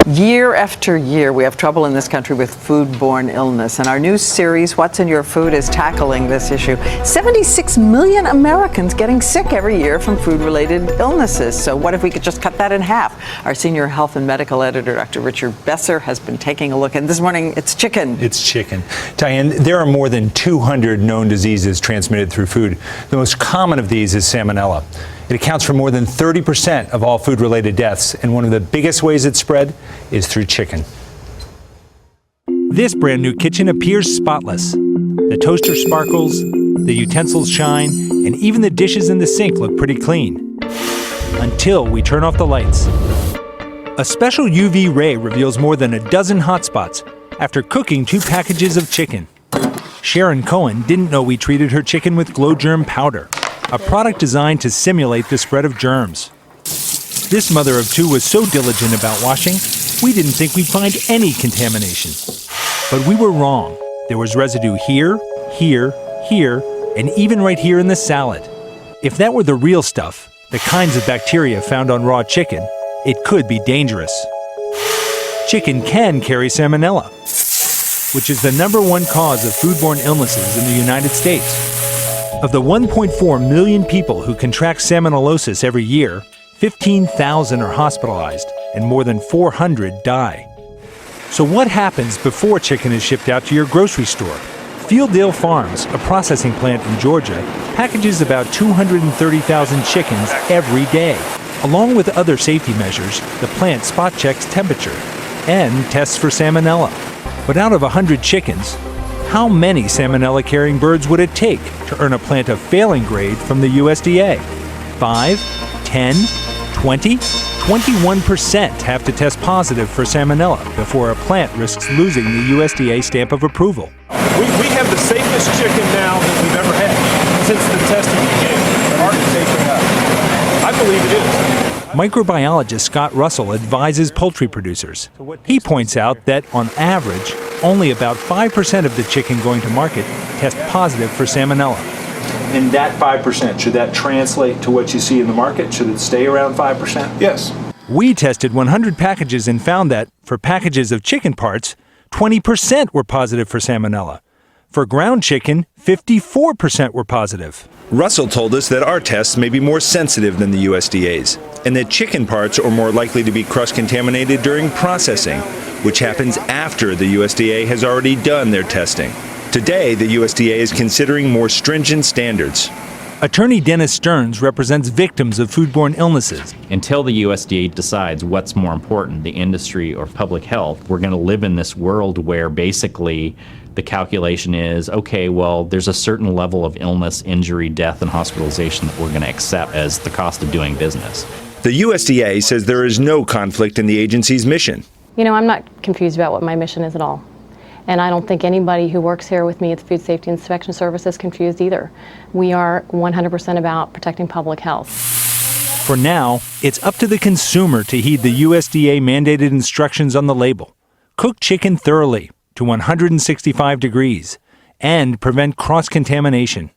Year after year, we have trouble in this country with foodborne illness, and our new series, What's in Your Food, is tackling this issue. 76 million Americans getting sick every year from food-related illnesses. So what if we could just cut that in half? Our senior health and medical editor, Dr. Richard Besser, has been taking a look, and this morning, it's chicken. It's chicken. Diane, there are more than 200 known diseases transmitted through food. The most common of these is salmonella. It accounts for more than 30% of all food-related deaths, and one of the biggest ways it's spread is through chicken. This brand new kitchen appears spotless. The toaster sparkles, the utensils shine, and even the dishes in the sink look pretty clean. Until we turn off the lights. A special UV ray reveals more than a dozen hotspots after cooking 2 packages of chicken. Sharon Cohen didn't know we treated her chicken with glow germ powder, a product designed to simulate the spread of germs. This mother of 2 was so diligent about washing, we didn't think we'd find any contamination. But we were wrong. There was residue here, here, here, and even right here in the salad. If that were the real stuff, the kinds of bacteria found on raw chicken, it could be dangerous. Chicken can carry salmonella, which is the #1 cause of foodborne illnesses in the United States. Of the 1.4 million people who contract salmonellosis every year, 15,000 are hospitalized and more than 400 die. So what happens before chicken is shipped out to your grocery store? Fielddale Farms, a processing plant in Georgia, packages about 230,000 chickens every day. Along with other safety measures, the plant spot checks temperature and tests for salmonella. But out of 100 chickens, how many salmonella-carrying birds would it take to earn a plant a failing grade from the USDA? 5, 10, 20? 21% have to test positive for salmonella before a plant risks losing the USDA stamp of approval. We have the safest chicken now that we've ever had since the testing began. The market is shaping up. I believe it is. Microbiologist Scott Russell advises poultry producers. He points out that, on average, only about 5% of the chicken going to market test positive for salmonella. And that 5%, should that translate to what you see in the market? Should it stay around 5%? Yes. We tested 100 packages and found that, for packages of chicken parts, 20% were positive for salmonella. For ground chicken, 54% were positive. Russell told us that our tests may be more sensitive than the USDA's, and that chicken parts are more likely to be cross-contaminated during processing, which happens after the USDA has already done their testing. Today, the USDA is considering more stringent standards. Attorney Dennis Stearns represents victims of foodborne illnesses. Until the USDA decides what's more important, the industry or public health, we're going to live in this world where basically the calculation is, okay, well, there's a certain level of illness, injury, death, and hospitalization that we're going to accept as the cost of doing business. The USDA says there is no conflict in the agency's mission. You know, I'm not confused about what my mission is at all. And I don't think anybody who works here with me at the Food Safety Inspection Service is confused either. We are 100% about protecting public health. For now, it's up to the consumer to heed the USDA mandated instructions on the label. Cook chicken thoroughly to 165 degrees and prevent cross-contamination.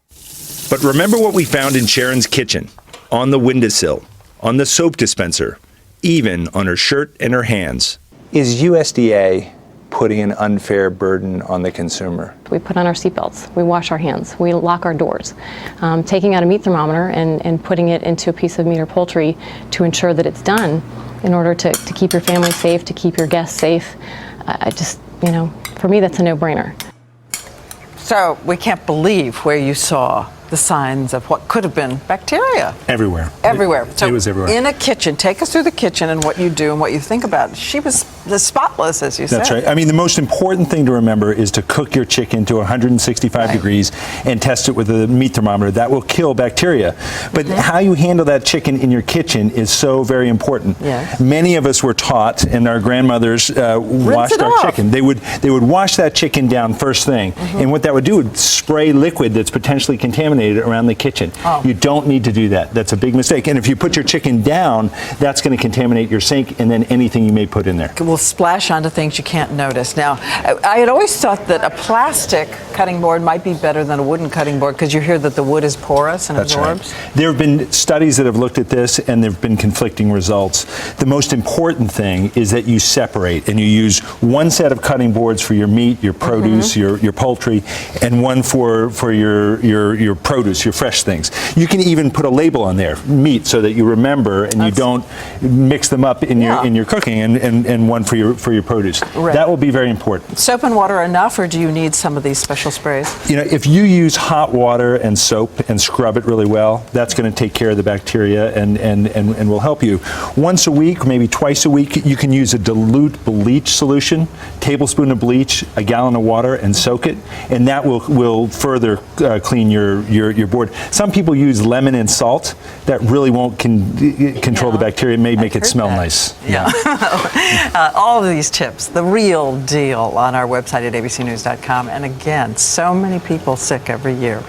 But remember what we found in Sharon's kitchen, on the windowsill, on the soap dispenser, even on her shirt and her hands. Is USDA putting an unfair burden on the consumer? We put on our seatbelts, we wash our hands, we lock our doors. Taking out a meat thermometer and putting it into a piece of meat or poultry to ensure that it's done in order to keep your family safe, to keep your guests safe. For me, that's a no-brainer. So we can't believe where you saw the signs of what could have been bacteria. Everywhere. Everywhere. So it was everywhere. In a kitchen, take us through the kitchen and what you do and what you think about it. She was spotless, as you said. That's right. I mean, the most important thing to remember is to cook your chicken to 165 degrees and test it with a meat thermometer. That will kill bacteria. But how you handle that chicken in your kitchen is so very important. Yes. Many of us were taught, and our grandmothers washed our chicken. They would wash that chicken down first thing, and what that would do would spray liquid that's potentially contaminated contaminated around the kitchen. Oh. You don't need to do that. That's a big mistake. And if you put your chicken down, that's going to contaminate your sink and then anything you may put in there. It will splash onto things you can't notice. Now, I had always thought that a plastic cutting board might be better than a wooden cutting board because you hear that the wood is porous and That's absorbs. right. There have been studies that have looked at this, and there have been conflicting results. The most important thing is that you separate, and you use one set of cutting boards for your meat, your produce, your poultry, and one for your produce, your fresh things. You can even put a label on there, meat, so that you remember and you don't mix them up in your cooking, and one for your produce. Right. That will be very important. Soap and water enough, or do you need some of these special sprays? You know, if you use hot water and soap and scrub it really well, that's going to take care of the bacteria and will help you. Once a week, maybe twice a week, you can use a dilute bleach solution, tablespoon of bleach, a gallon of water, and soak it, and that will further clean your board. Some people use lemon and salt. That really won't control the bacteria. It may make it smell nice. Yeah. All of these tips, the real deal, on our website at abcnews.com. And again, so many people sick every year.